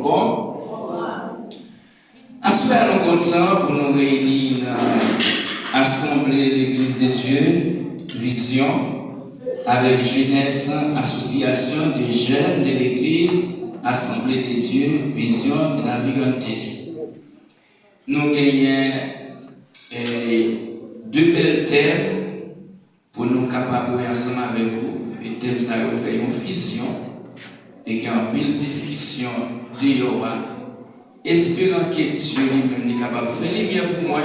Bon. À ce moment, nous comptons pour nous réunir dans l'Assemblée de l'Église de Dieu, Vision, avec Jeunesse, Association des jeunes de l'Église, Assemblée de Dieu, Vision et la Vigantiste. Nous gagnons deux belles thèmes pour nous capables ensemble avec vous. Et thème ça fait une fusion et qu'il y a une belle discussion de Yoruba. Espérant que Dieu lui-même est capable de faire les mieux pour moi,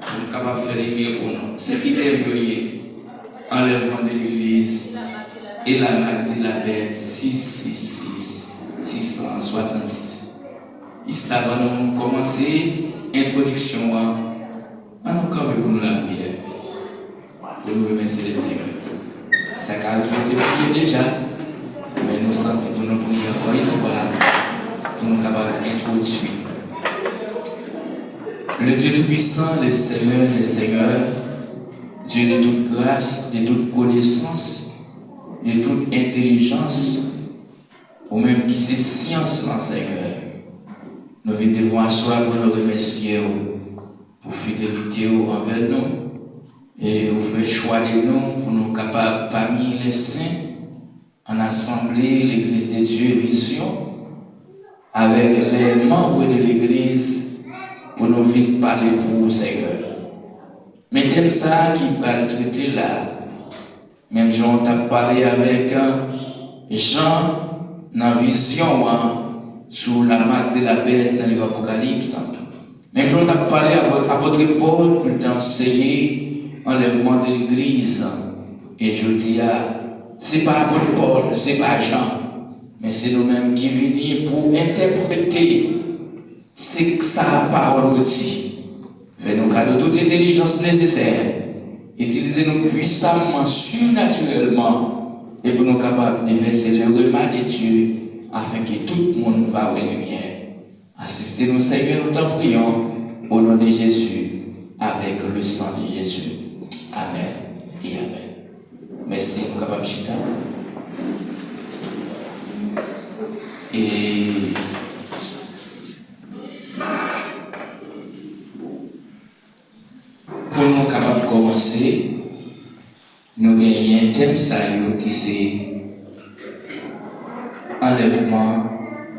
pour capable de faire les mieux pour nous. Ce qui est enlèvement de l'Église et la marque de la bête 666 666. Ici, avant de commencer l'introduction, on nous camper pour nous la prière. Pour nous remercier le Seigneur. Ça a été prié déjà, mais nous sentons pour nous prier encore une fois, pour nous capables d'introduire. Le Dieu Tout-Puissant, le Seigneur, Dieu de toute grâce, de toute connaissance, de toute intelligence, ou même qui c'est science, là, Seigneur. Nous devons asseoir pour nous remercier pour fidélité envers nous et vous faire choix de nous pour nous capables parmi les saints en assemblée l'Église de Dieu Vision avec les membres de l'Église pour nous venir parler pour vous, Seigneur. Mais thème ça qui va le traiter là, même Jean t'a parlé avec Jean dans Vision sous la marque de la bête dans l'Apocalypse. Même Jean t'a parlé avec l'apôtre Paul pour t'enseigner enlèvement de l'Église. Et je dis, c'est pas apôtre Paul, c'est pas Jean, mais c'est nous-mêmes qui venons pour interpréter ce que sa parole dit. Fais-nous cadeau toute l'intelligence nécessaire. Utilisez-nous puissamment, surnaturellement, et pour nous capables de verser le repas de Dieu afin que tout le monde va voir les lumière. Assistez-nous, Seigneur, nous t'en prions, au nom de Jésus, avec le sang de Jésus. Amen et Amen. Merci, nous capables de chita. Et pour nous capables de commencer, nous gagnons un thème sérieux qui c'est enlèvement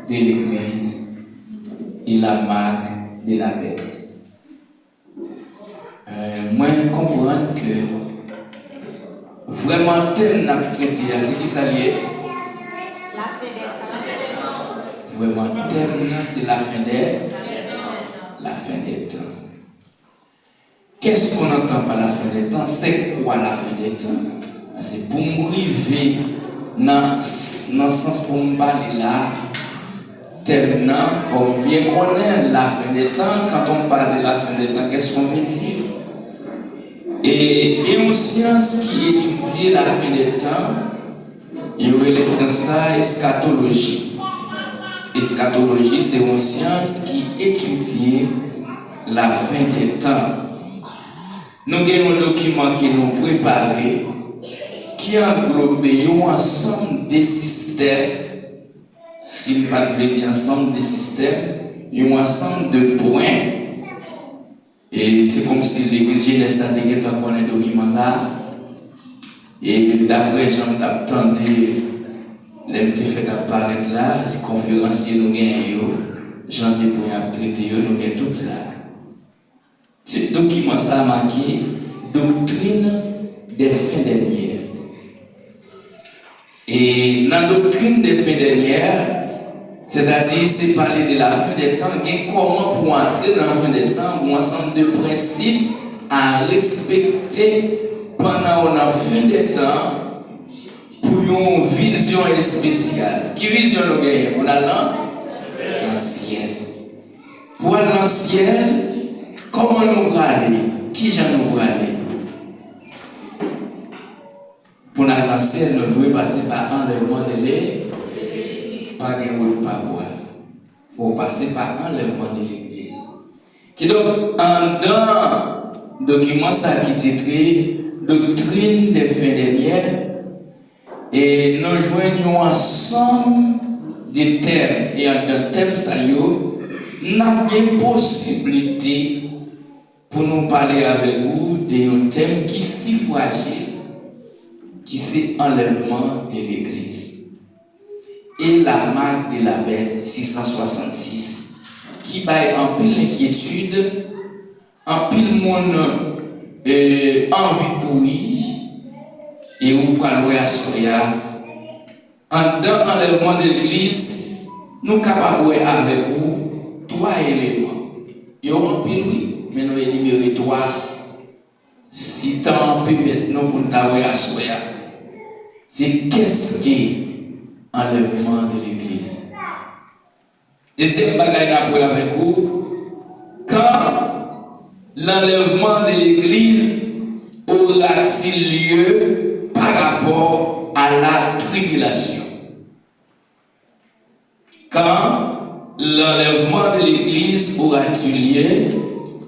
de l'Église et la marque de la bête. Moi, je comprends que vraiment thème n'a traité, c'est qui ça lié? Vraiment thème c'est la fin des temps. Qu'est-ce qu'on entend par la fin des temps? C'est quoi la fin des temps? C'est pour nous arriver dans le sens pour me parler là, il faut bien connaître la fin des temps. Quand on parle de la fin des temps, qu'est-ce qu'on veut dire? Et il y a une science qui étudie la fin des temps, il y a les sciences eschatologie. Eschatologie, c'est une science qui étudie la fin des temps. Nous avons un document qui nous prépare, qui englobe un ensemble de systèmes, s'il ne pas de ensemble de systèmes, un ensemble de points. Et c'est comme si l'Église Jeunesse a dit qu'on connaît un document ça. Et d'après Jean t'attendais, les fait apparaître là, les conférenciers nous gagnent, Jean des points à traiter, nous gagnons tout là. Ce document ça a marqué doctrine des fins dernières. Et dans la doctrine des fins dernières, c'est-à-dire c'est parler de la fin des temps, et comment pour entrer dans la fin des temps, un ensemble de principes à respecter pendant la fin des temps pour une vision spéciale. Qui vision nous gagne? Pour l'ancien. Pour l'ancien, comment nous aller? Qui j'en nous aller? Pour l'ancien, nous devons passer par enlèvement de l'Église. Pas de route, pas boire. Il faut passer par enlèvement de l'Église. Qui donc, en dans document ça qui titré Doctrine des fins dernières, et nous joignons ensemble des thèmes et en thème ça yo, n'a pas possibilité pour nous parler avec vous d'un thème qui est si fragile, qui c'est enlèvement de l'Église. Et la marque de la bête 666, qui baille en pile inquiétude, en pile monde envie de courir, et où pour aller à Soya, en dans l'enlèvement de l'Église, nous capables avec vous trois éléments. Il y a un pile oui, mais nous énumérer trois. Si tant peut mettre nous pour nous aller à Soya, c'est qu'est-ce qui enlèvement de l'Église. Deuxième bagaille après avec vous, quand l'enlèvement de l'Église aura-t-il lieu par rapport à la tribulation? Quand l'enlèvement de l'Église aura-t-il lieu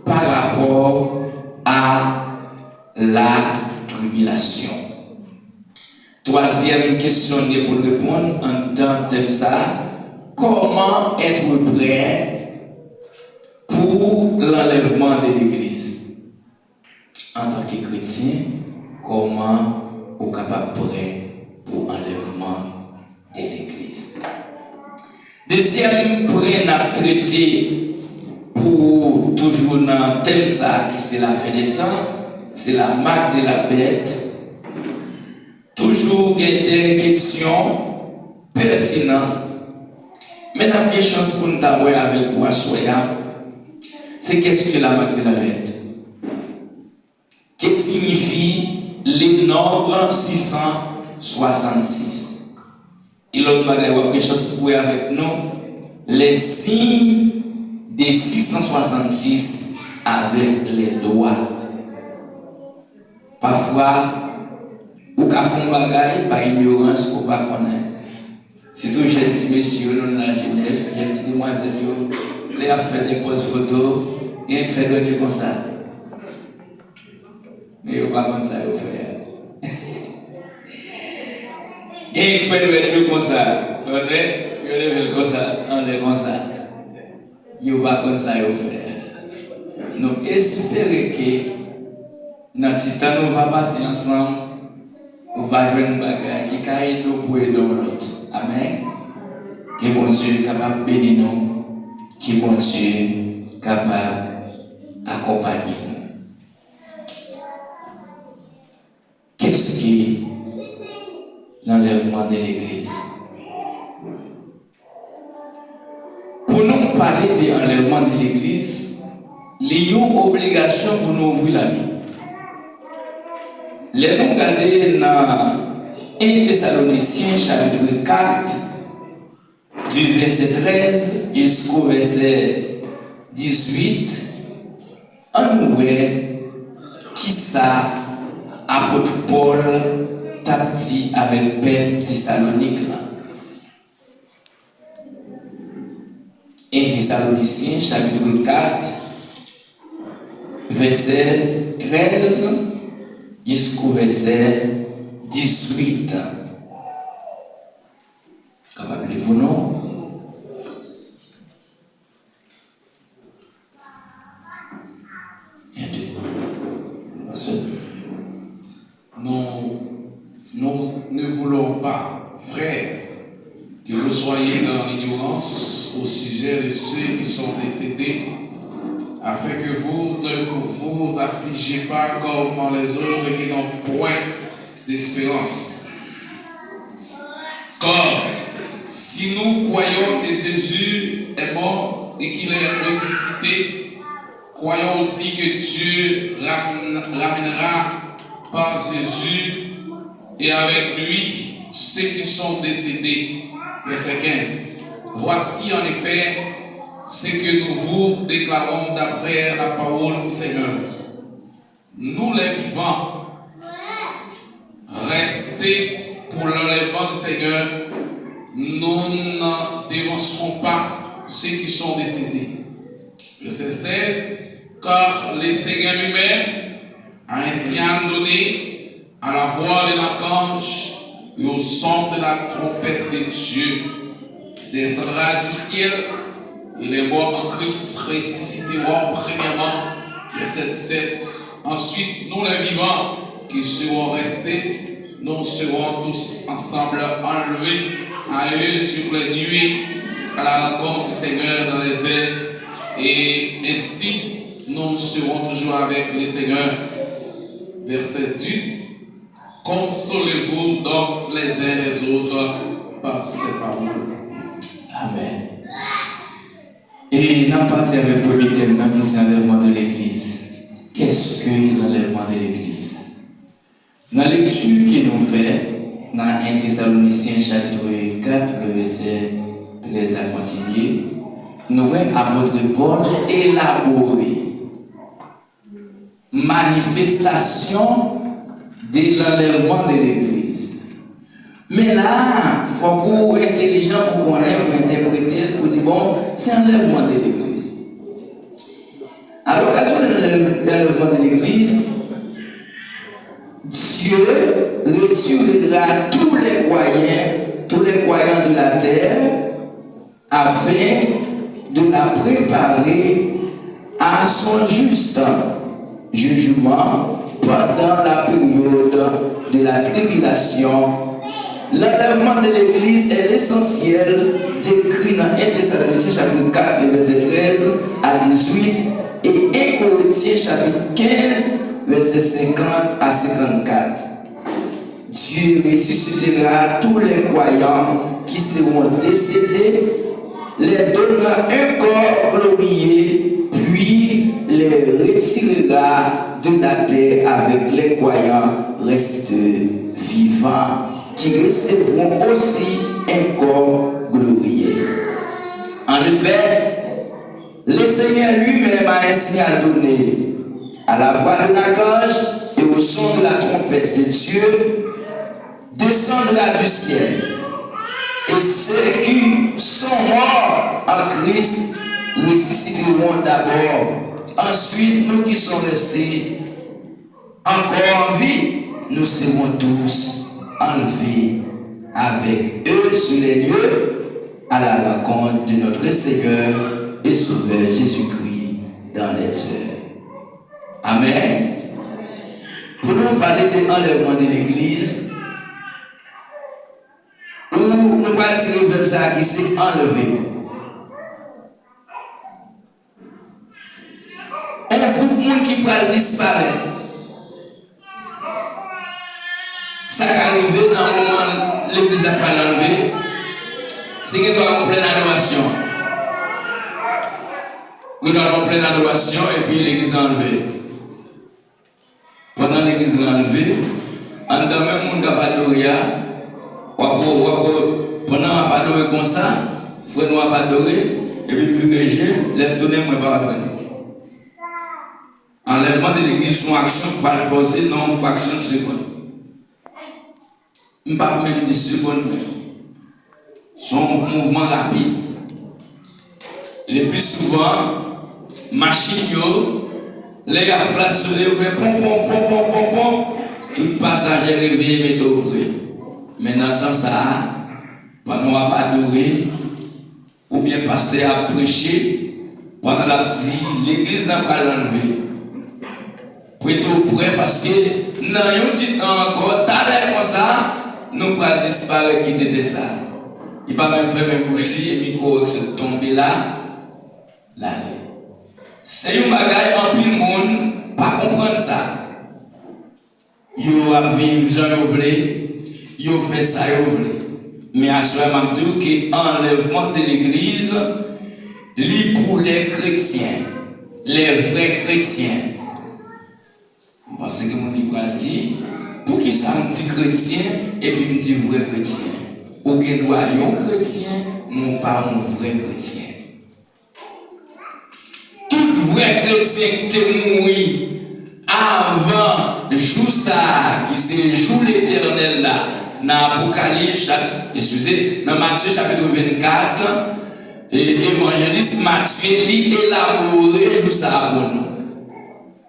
par rapport à la tribulation? Troisième question pour répondre en tant que ça, comment être prêt pour l'enlèvement de l'Église? En tant que chrétien, comment on est capable prêt pour l'enlèvement de l'Église? Deuxième point à traiter pour toujours dans le thème ça, qui c'est la fin des temps, c'est la marque de la bête. Toujours des questions pertinentes. Mais la meilleure chance pour nous avoir avec vous à Soya, c'est qu'est-ce que la marque de la bête? Qu'est-ce que signifie les nombres 666? Et l'autre meilleure chance pour vous avec nous, les signes des 666 avec les doigts. Parfois, ou qu'à fond bagaille par ignorance ou pas connaître. C'est tout gentil messieurs, nous dans la jeunesse, gentil demoiselles, les a fait des poses photos et fait le truc comme ça. Mais vous pas comme ça, vous faites. Et fait le truc comme ça. Vous le comme ça, on est comme ça. Vous pas comme ça, vous faites. Nous espérons que notre temps nous va passer ensemble. On va jouer une bagarre qui caille nous pour aider l'autre. Amen. Que bon Dieu est capable de bénir nous. Que bon Dieu est capable d'accompagner nous. Qu'est-ce qui est l'enlèvement de l'Église? Pour nous parler de l'enlèvement de l'Église, il y a une obligation pour nous ouvrir la Bible. Les nous regarder dans 1 Thessaloniciens chapitre 4 du verset 13 jusqu'au verset 18, on nous voit qui ça apôtre Paul t'a dit avec Père Thessalonique là. 1 Thessaloniciens chapitre 4 verset 13 jusqu'au verset 18. Rappelez-vous, non? Nous ne voulons pas, frères, que vous soyez dans l'ignorance au sujet de ceux qui sont décédés, afin que vous ne vous affligez pas comme les autres qui n'ont point d'espérance. Car si nous croyons que Jésus est mort et qu'il est ressuscité, croyons aussi que Dieu ramènera par Jésus et avec lui ceux qui sont décédés. Verset 15. Voici en effet ce que nous vous déclarons d'après la parole du Seigneur. Nous les vivants, restés pour l'enlèvement du Seigneur, nous ne dévancerons pas ceux qui sont décédés. Verset 16. Car le Seigneur lui-même a ainsi donné à la voix de l'archange et au son de la trompette de Dieu. descendra du ciel et les morts en Christ ressusciteront premièrement. Verset 17. Ensuite, nous les vivants qui serons restés, nous serons tous ensemble enlevés à eux sur les nuées à la rencontre du Seigneur dans les airs. Et ainsi, nous serons toujours avec le Seigneur. Verset 8. Consolez-vous donc les uns les autres par ces paroles. Amen. Et n'a pas fait le premier thème qui c'est l'enlèvement de l'Église. Qu'est-ce que l'enlèvement de l'Église? Dans la lecture qu'il nous fait, dans 1 Thessaloniciens chapitre 4, le verset 13 à continuer, nous voyons l'apôtre Paul élaborer manifestation de l'enlèvement de l'Église. Mais là, il faut qu'on soit intelligent pour qu'on interpréter, pour dire bon, c'est l'enlèvement de l'Église. À l'occasion de l'enlèvement de l'Église, Dieu retirera tous les croyants de la terre, afin de la préparer à son juste jugement pendant la période de la tribulation. L'enlèvement de l'Église est l'essentiel décrit dans 1 Thessaloniciens chapitre 4, le verset 13 à 18 et 1 Corinthiens chapitre 15, verset 50 à 54. Dieu ressuscitera tous les croyants qui seront décédés, les donnera un corps glorieux, puis les retirera de la terre avec les croyants restés vivants, qui recevront aussi un corps glorieux. En effet, le Seigneur lui-même a ainsi donné à la voix de l'archange et au son de la trompette de Dieu, descendra du ciel. Et ceux qui sont morts en Christ ressusciteront d'abord. Ensuite, nous qui sommes restés encore en vie, nous serons tous enlevés avec eux sur les lieux à la rencontre de notre Seigneur et Sauveur Jésus-Christ dans les heures. Amen. Pour nous parler de l'enlèvement de l'Église, nous allons tirer le verbe ça qui s'est enlevé. Un groupe de monde qui peut disparaître. Ça qui arrive dans le moment où l'Église n'a pas l'enlevé, c'est qu'il doit en pleine adoration. Il doit en pleine adoration et puis l'Église est enlevée. Pendant l'Église est enlevée, en dans même monde qui n'a pas adoré, pendant qu'on n'a pas adoré comme ça, il faut nous pas adorer, et puis plus que je lève donner moi pas venir. Enlèvement de l'Église, son action pas poser dans une fraction de seconde. Pas même 10 secondes, son mouvement rapide. Le plus souvent, machine, les gars placent sur les pom, tout passager réveillé, met au près. Maintenant, tant ça, pendant qu'on va pas adorer, ou bien pasteur a prêché, pendant la dit, l'église n'a pas l'enlevé. Plutôt près parce que, non, yon dit encore, t'as l'air comme ça, nous pas disparaître qui était ça. Il va même faire mes bouches et micro se tomber là. C'est un bagage en pile monde, pas comprendre ça. Yo a vivre Jean voulé, yo fait ça yo voulé. Mais à ce moment dit que l'enlèvement de l'église, li pour les chrétiens, les vrais chrétiens. Parce que mon livre dit, pour qui ça me dit chrétien et puis me dit vrai chrétien. Ou bien doit un chrétien, non pas un vrai chrétien. Tout vrai chrétien qui est mort avant jour ça, qui c'est jour l'éternel là, dans Apocalypse, excusez, dans Matthieu chapitre 24, et évangéliste Matthieu lui élaboré jour ça pour nous.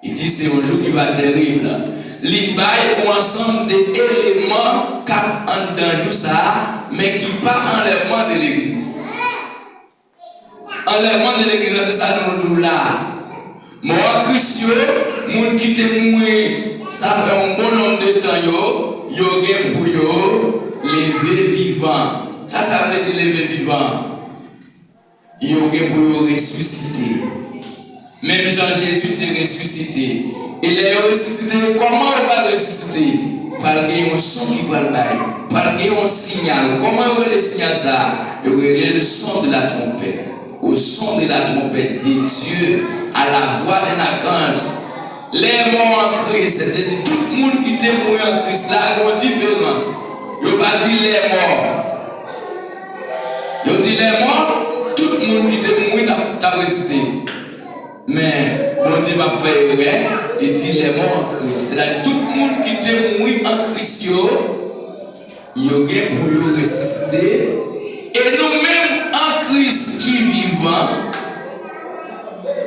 Il dit c'est un jour qui va terrible. Il baille un ensemble d'éléments qui en jour ça, mais qui pas enlèvement de l'église. enlèvement de l'église, c'est ça nous là. Moi, Christian, moun qui te moué, ça fait un bon nombre de temps, yo gen pour yo, lever vivant. Ça veut dire lever vivant. Yo gen pour yo ressusciter. Même Jean-Jésus est ressuscité. Il est ressuscité. Comment on va ressusciter? Par un son qui va le bail. Par un signal. Comment on va le signal ça? Il y a le son de la trompette. Au son de la trompette de Dieu, à la voix d'un archange. Les morts en Christ, c'est-à-dire tout le monde qui était mort en Christ, là, il y a une différence. Il n'y a pas dit les morts. Il dit les morts, tout le monde qui était mort t'a resté. Mais, bon Dieu va faire erreur, il dit les morts en Christ. C'est-à-dire tout le monde qui était mort en Christ, il y a pour ressusciter. Et nous-mêmes en Christ qui vivons,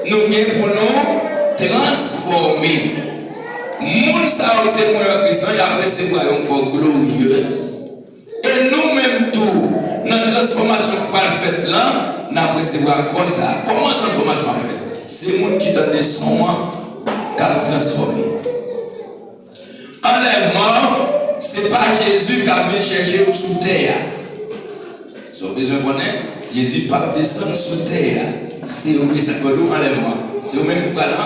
nous avons pour nous transformer. Moun sa ou te mourir en Christ, il a recevoir un corps glorieux. Et nous-mêmes tout, notre transformation parfaite là, nous avons recevoir quoi ça? Comment la transformation parfaite? C'est moun qui donne des sons qui a transformé. Enlèvement, ce n'est pas Jésus qui a venu chercher sous terre. Si vous avez besoin de connaître, Jésus ne va pas descendre sous terre. C'est eux qui s'appellent enlèvement. C'est eux-mêmes qui parlent.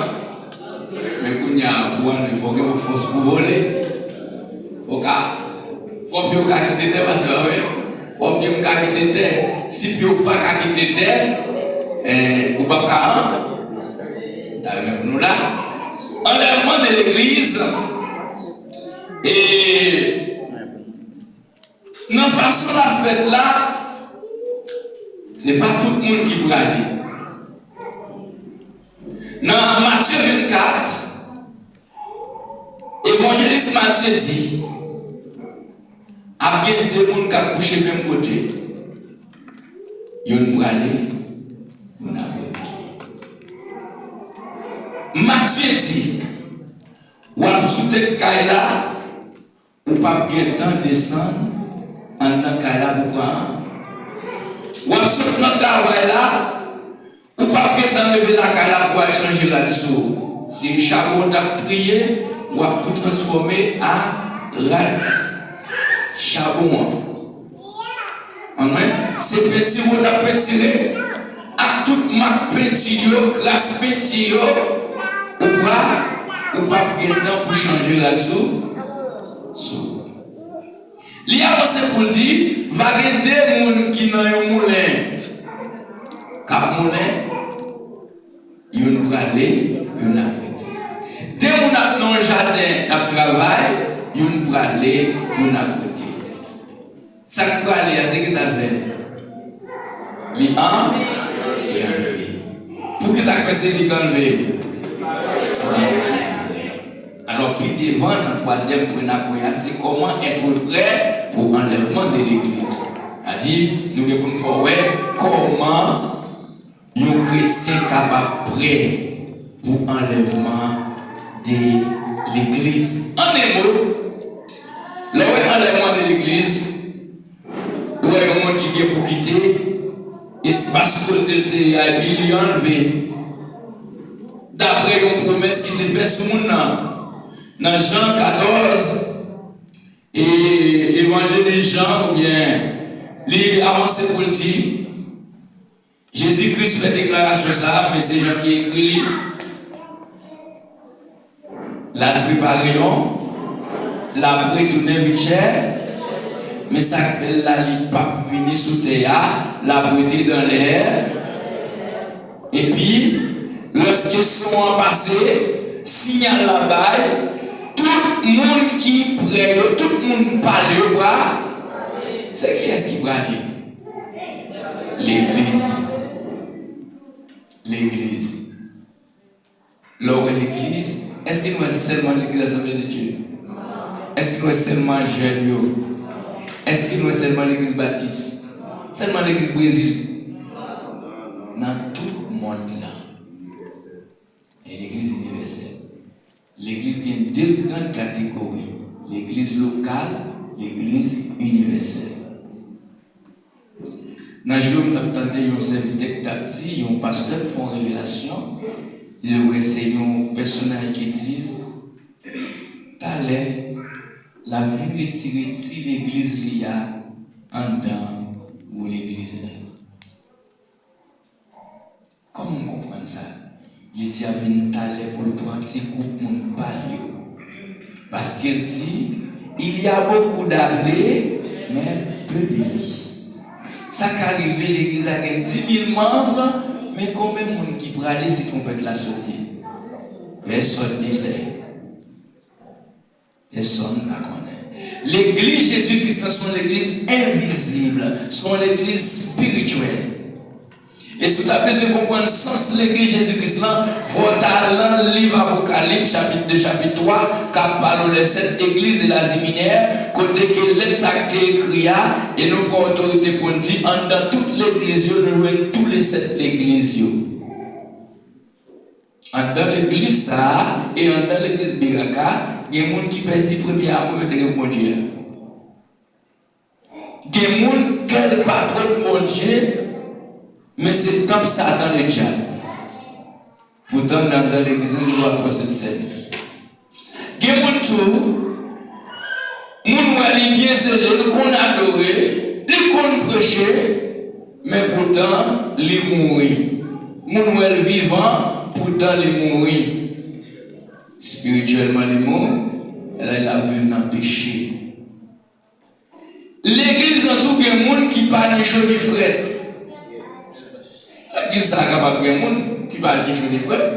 Mais quand il y a il faut que vous fassiez pour voler. Il faut que vous quittez terre parce que il faut que vous quittez terre. Si vous ne pouvez pas quitter terre, vous ne pouvez pas. Nous là. Enlèvement de l'église. Et dans la façon de la fête là, ce n'est pas tout le monde qui peut aller. Dans Matthieu 24, l'évangéliste Matthieu dit, il y a deux personnes qui ont couché même côté. Ils ont aller, ils ont aller. Matthieu dit, ou à sous tête Kaila, ou pas bien temps descendre, en tant Kaila pour prendre. Ou à sous notre travail là, ou pas bien temps lever la Kaila pour changer là-dessous. Si charbon t'a trié, ou à tout transformer à rade. Charbon. Amen. C'est petit ou t'a pétiré, à toute ma petit, grâce petit, ou pas bien temps pour changer là-dessous. Il y a avancé pour dire, va y avoir des gens qui n'ont pas de moulin. Cap moulin, ils vont aller, ils vont arrêter. Des gens qui ont un jardin de travail, ils vont aller, ils vont arrêter. Ça peut aller, c'est ce que ça fait. Les uns, et enlever. Pour que ça fait, c'est qu'ils enlever. Alors, puis devant, notre troisième point, c'est comment être prêt pour l'enlèvement de l'église. C'est-à-dire, nous devons faire comment nos chrétiens capables prêts pour l'enlèvement de l'église. En un mot, l'enlèvement de l'église, où est le monde qui vient pour quitter, espace pour et puis il est enlevé. D'après une promesse qui était faite sur le monde. Dans Jean 14, et évangéliste Jean, ou bien, il a avancé pour le dire, Jésus-Christ fait déclaration ça, mais c'est Jean qui écrit, la préparation, la prétournée Michel, mais ça s'appelle la lipa venir sous terre, la prêter dans l'air, et puis, lorsqu'ils sont passés, signal là-bas, tout le monde qui prie, tout le monde parle, c'est qui est-ce qui va dire? L'église. L'église. Là où est l'église, est-ce qu'il nous est seulement l'église de l'Assemblée de Dieu? Est-ce qu'il nous est seulement Jeune? Est-ce qu'il nous est seulement l'église baptiste? Seulement l'église Brésil? Dans tout le monde là. Et l'église universelle. L'église vient de deux grandes catégories. L'église locale, l'église universelle. Dans le jour où entendez un serviteur qui dit, un pasteur qui font révélation, il c'est un personnage qui dit, parlez, la vie retirée si l'église y a en dedans ou l'église là. Comment on comprend ça? Il y avait une talent pour le prendre, c'est pour mon parler. Parce qu'elle dit, il y a beaucoup d'appelés, mais peu d'élus. Ça qu'arrive, l'église a 10 000 membres, mais combien de monde qui peut aller si on peut la sauver? Personne ne sait. Personne ne la connaît. L'église Jésus-Christ sont l'église invisible, sont l'église spirituelle. Et si tu as besoin de comprendre le sens de l'église Jésus-Christ, votre talent, livre Apocalypse, chapitre 2, chapitre 3, qui parle de cette église de l'Asie mineure, côté que les actes écrits, et nous prenons autorité pour nous dire, dans toute l'église, nous jouons tous les 7 églises. Dans l'église, ça, et dans l'église Biraka, il y a des gens qui perdent le premier amour de mon Dieu. Il y a des gens qui ne pas trop de mon Dieu. Mais c'est comme ça dans le diable. Pourtant, dans l'église, nous voyons pas cette scène. Il y a des gens qui sont bien zélés, qu'on adore, qu'on prêche, mais pourtant, ils mourent. Ils sont vivants, pourtant, ils mourent. Spirituellement, ils mourent. Elle a vu dans le péché. L'église, dans tout, il y a des gens qui parlent de joli frère. L'église est capable de gens qui va acheter des frères.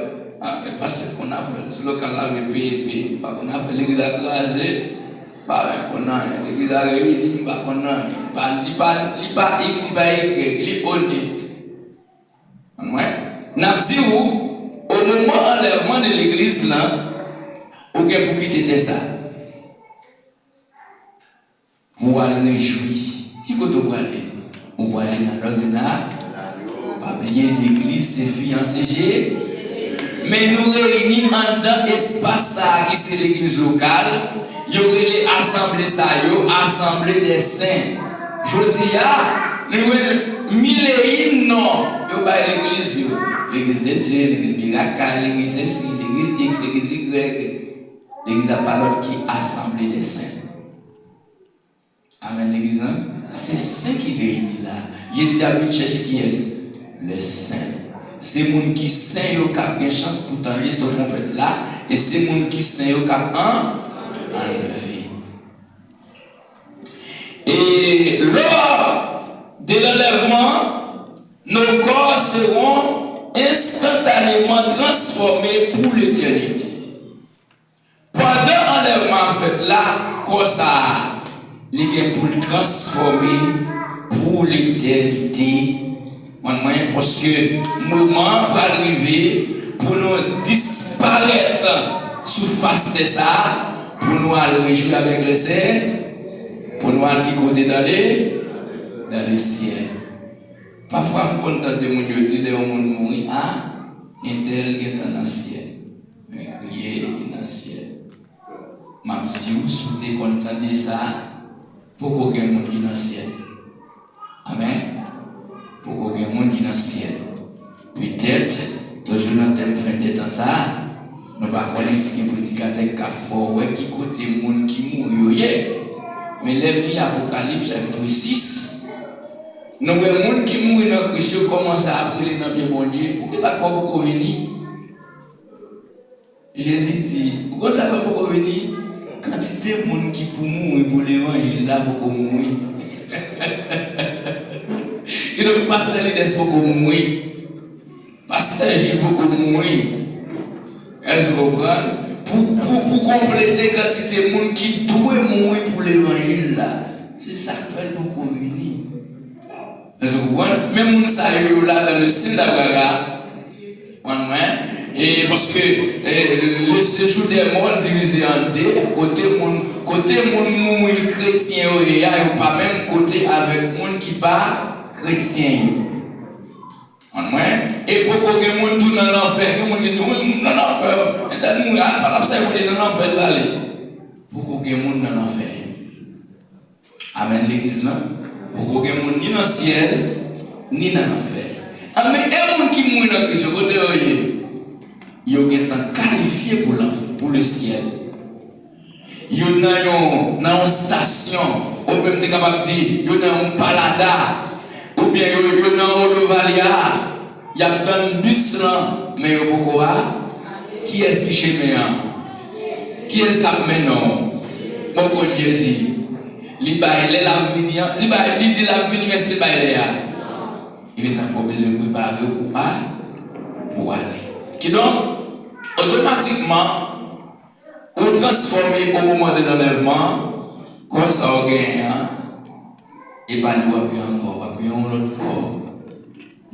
Parce qu'on a fait, le local avait payé, qu'on a fait l'église à crasé, qu'on a l'église à réunir, qu'on a, il pas X, il pas Y, il est honnête. Nous au moment de l'enlèvement de l'église, on a pour quitter ça. Pour aller réjouir. Qui peut vous aller? On va aller dans l'ordinaire. L'église, c'est fiancé. Mais nous réunissons dans l'espace qui c'est l'église locale. Il y aurait les assemblées, assemblées des saints. Je dis, nous avons mille non. Il y a l'église. L'église de Dieu, l'église miracle, l'église ceci, l'église X, l'église Y. L'église de la parole qui est assemblée des saints. Amen, l'église. C'est saint qui réunit là. Jésus a vu chercher qui est les saints. C'est les gens qui sont saints qui ont une chance pour t'enlever ce qu'on fait là. Et c'est les gens qui sont saints qui ont enlevé. Et lors de l'enlèvement, nos corps seront instantanément transformés pour l'éternité. Pendant l'enlèvement fait là, comme ça, il est pour le transformer pour l'éternité. Parce que le moment va arriver pour nous disparaître sous face de ça, pour nous aller réjouir avec le ciel, pour nous aller côté dans le ciel. Parfois, on entend des gens qui disent que les gens mourir, un tel est dans le ciel. Mais crier dans le ciel. Même si vous souhaitez entendre ça, pourquoi il y a des gens qui sont dans le ciel? Amen. Pour qu'il y ait des gens qui sont dans le ciel. Peut-être, toujours dans le fin de temps, nous ne pouvons pas connaître ce prédicateur qui a fort, qui côté des gens qui mourent. Mais les Apocalypse chapitre 6, nous voyons des gens qui mourent dans Christ, commencent à brûler dans le bien bon Dieu. Pourquoi ça ne fait pas venir? Jésus dit, pourquoi ça ne fait pas venir? Quantité de gens qui pour mourir pour l'évangile là pour mourir. Et donc, pasteur Lides pour mourir. Pasteur Gilles pour mourir. Est-ce que vous comprenez? Pour compléter la quantité de gens qui doivent mourir pour l'évangile là. C'est ça qui fait beaucoup venir. Est-ce que vous comprenez? Même nous saluons là dans le signe d'Abraham. Et parce que le séjour des mondes divisé en deux, côté monde mourir chrétien, il n'y a pas même côté avec monde qui pas chrétien. Et pourquoi les gens tournent dans l'enfer, les gens disent oui, dans l'enfer, et dans l'enfer, pas dans l'enfer là. Pourquoi les gens dans l'enfer? Amen l'église là. Pourquoi les gens ni dans le ciel, ni dans l'enfer. Ah, mais un monde qui mourit dans Christ, il est qualifié pour le ciel. Il y a une station, ou même tu capable de dire, il y a un palada, ou bien il y a un Odovalia, il y a un bus là, mais il y a pourquoi? Qui est-ce qui chez moi? Qui est-ce qui a maintenant? Mon Jésus. Il baille l'avenir, il dit l'avenir, mais c'est baille là. Il est sans besoin de préparer pour aller. Qui donc, automatiquement, on transforme au moment de l'enlèvement, quand ça a gagné, et pas nous encore l'autre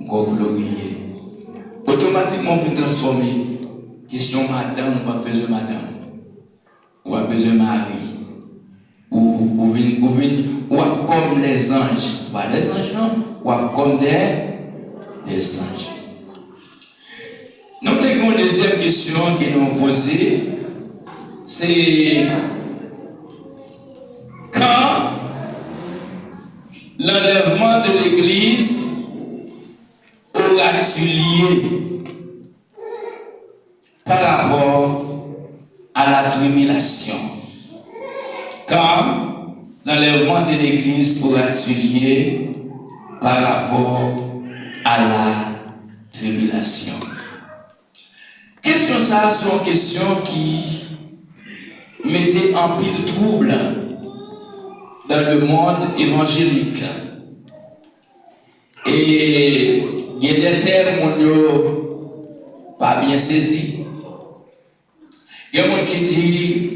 corps glorieux. Automatiquement, vous transformez. Question madame, ou pas besoin madame, ou pas besoin mari. Ou comme les anges, pas des anges non, ou comme des anges. Nous avons une deuxième question qui nous posée, c'est quand l'enlèvement de l'Église aura-t-il lieu par rapport à la tribulation? Quand l'enlèvement de l'Église aura-t-il lieu par rapport à la tribulation? Question ça, sont questions qui mettaient en pile trouble dans le monde évangélique. Et il y a des termes pas bien saisis. Il y a des gens qui disent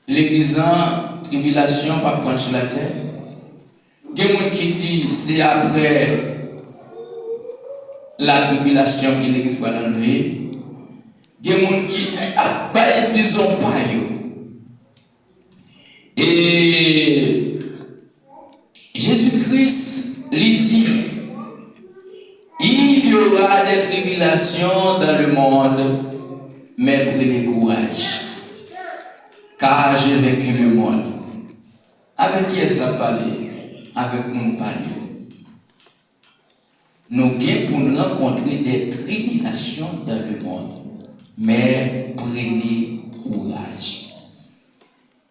l'Église en tribulation pas prendre sur la terre. Il y a des gens qui disent c'est après la tribulation que l'Église va l'enlever. Il y a des gens qui disons pas. Et Jésus-Christ lui dit il y aura des tribulations dans le monde, mais prenez courage, car j'ai vaincu le monde. Avec qui est-ce qu'on parle? Avec nous parlons. Nous gagnons pour nous rencontrer des tribulations dans le monde, mais prenez courage.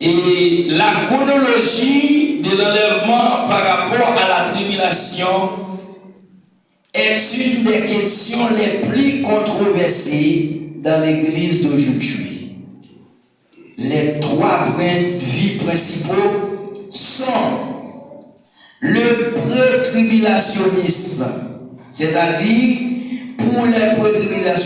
Et la chronologie de l'enlèvement par rapport à la tribulation est une des questions les plus controversées dans l'Église d'aujourd'hui. Les trois vies principaux sont le pré-tribulationnisme, c'est-à-dire pour les pré-tribulationnistes,